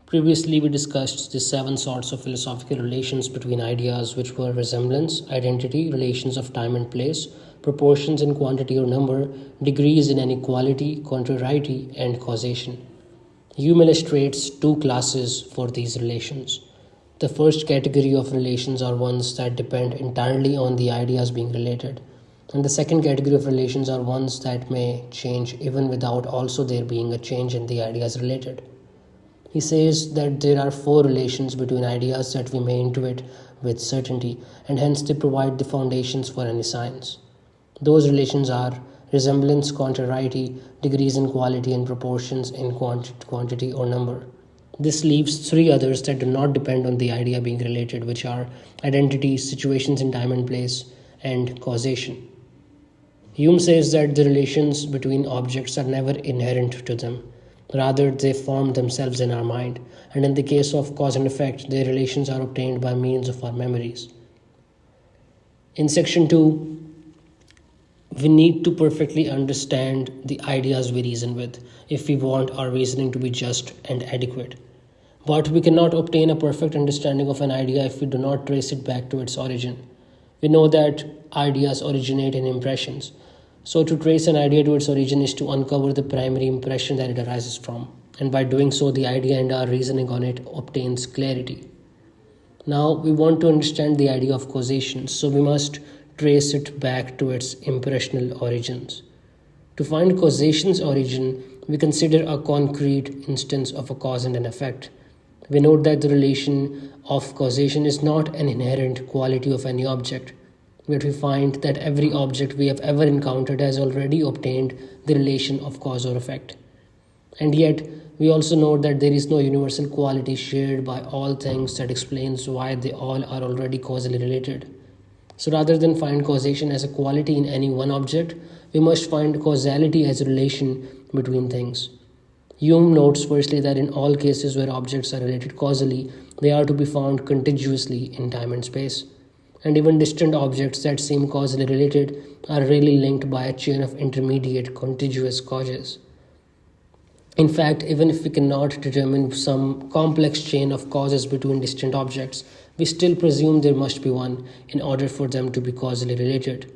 Previously, we discussed the seven sorts of philosophical relations between ideas, which were resemblance, identity, relations of time and place, proportions in quantity or number, degrees in inequality, contrariety, and causation. Hume illustrates two classes for these relations. The first category of relations are ones that depend entirely on the ideas being related, and the second category of relations are ones that may change even without also there being a change in the ideas related. He says that there are four relations between ideas that we may intuit with certainty, and hence they provide the foundations for any science. Those relations are resemblance, contrariety, degrees in quality, and proportions in quantity or number. This leaves three others that do not depend on the idea being related, which are identity, situations in time and place, and causation. Hume says that the relations between objects are never inherent to them. Rather, they form themselves in our mind, and in the case of cause and effect, their relations are obtained by means of our memories. In section 2, we need to perfectly understand the ideas we reason with if we want our reasoning to be just and adequate. But we cannot obtain a perfect understanding of an idea if we do not trace it back to its origin. We know that ideas originate in impressions. So to trace an idea to its origin is to uncover the primary impression that it arises from. And by doing so, the idea and our reasoning on it obtains clarity. Now we want to understand the idea of causation, so we must trace it back to its impressional origins. To find causation's origin, we consider a concrete instance of a cause and an effect. We note that the relation of causation is not an inherent quality of any object, but we find that every object we have ever encountered has already obtained the relation of cause or effect. And yet, we also note that there is no universal quality shared by all things that explains why they all are already causally related. So rather than find causation as a quality in any one object, we must find causality as a relation between things. Hume notes firstly that in all cases where objects are related causally, they are to be found contiguously in time and space. And even distant objects that seem causally related are really linked by a chain of intermediate contiguous causes. In fact, even if we cannot determine some complex chain of causes between distant objects, we still presume there must be one in order for them to be causally related.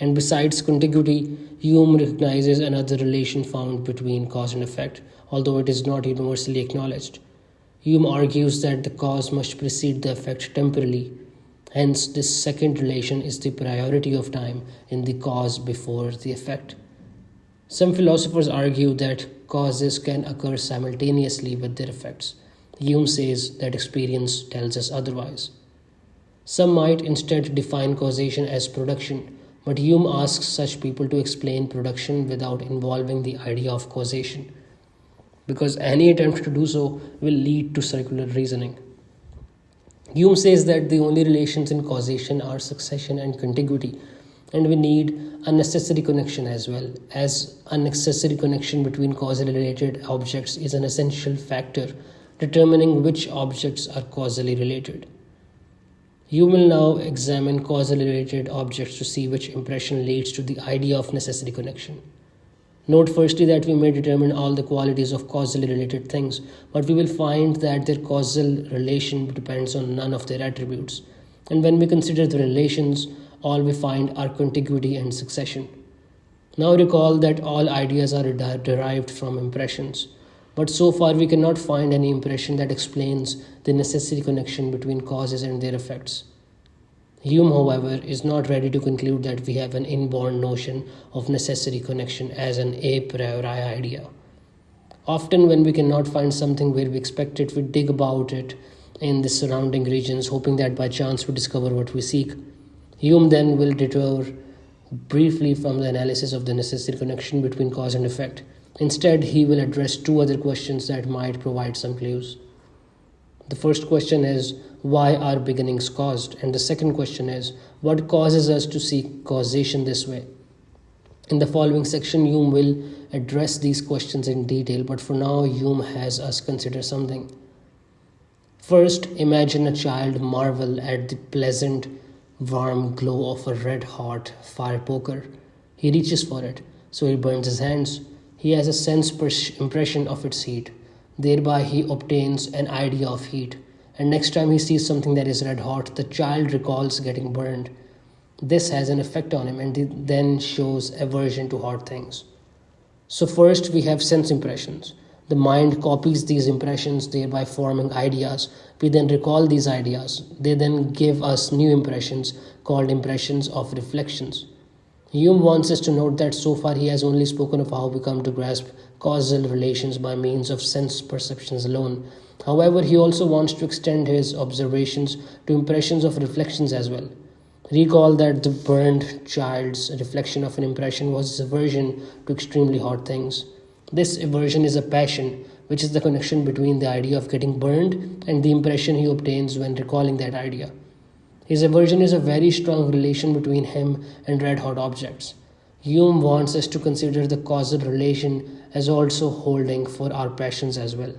And besides contiguity, Hume recognizes another relation found between cause and effect, although it is not universally acknowledged. Hume argues that the cause must precede the effect temporally. Hence, this second relation is the priority of time in the cause before the effect. Some philosophers argue that causes can occur simultaneously with their effects. Hume says that experience tells us otherwise. Some might instead define causation as production, but Hume asks such people to explain production without involving the idea of causation, because any attempt to do so will lead to circular reasoning. Hume says that the only relations in causation are succession and contiguity, and we need a necessary connection as well, as a necessary connection between causally related objects is an essential factor determining which objects are causally related. Hume will now examine causally related objects to see which impression leads to the idea of necessary connection. Note firstly that we may determine all the qualities of causally related things, but we will find that their causal relation depends on none of their attributes. And when we consider the relations, all we find are contiguity and succession. Now recall that all ideas are derived from impressions, but so far we cannot find any impression that explains the necessary connection between causes and their effects. Hume, however, is not ready to conclude that we have an inborn notion of necessary connection as an a priori idea. Often when we cannot find something where we expect it, we dig about it in the surrounding regions, hoping that by chance we discover what we seek. Hume then will detour briefly from the analysis of the necessary connection between cause and effect. Instead, he will address two other questions that might provide some clues. The first question is, why are beginnings caused? And the second question is, what causes us to seek causation this way? In the following section, Hume will address these questions in detail, but for now, Hume has us consider something. First, imagine a child marvel at the pleasant, warm glow of a red-hot fire poker. He reaches for it, so he burns his hands. He has a sense impression of its heat. Thereby, he obtains an idea of heat. And next time he sees something that is red hot, the child recalls getting burned. This has an effect on him and then shows aversion to hot things. So, first we have sense impressions. The mind copies these impressions, thereby forming ideas. We then recall these ideas. They then give us new impressions called impressions of reflections. Hume wants us to note that so far he has only spoken of how we come to grasp causal relations by means of sense perceptions alone. However, he also wants to extend his observations to impressions of reflections as well. Recall that the burned child's reflection of an impression was his aversion to extremely hot things. This aversion is a passion, which is the connection between the idea of getting burned and the impression he obtains when recalling that idea. His aversion is a very strong relation between him and red hot objects. Hume wants us to consider the causal relation as also holding for our passions as well.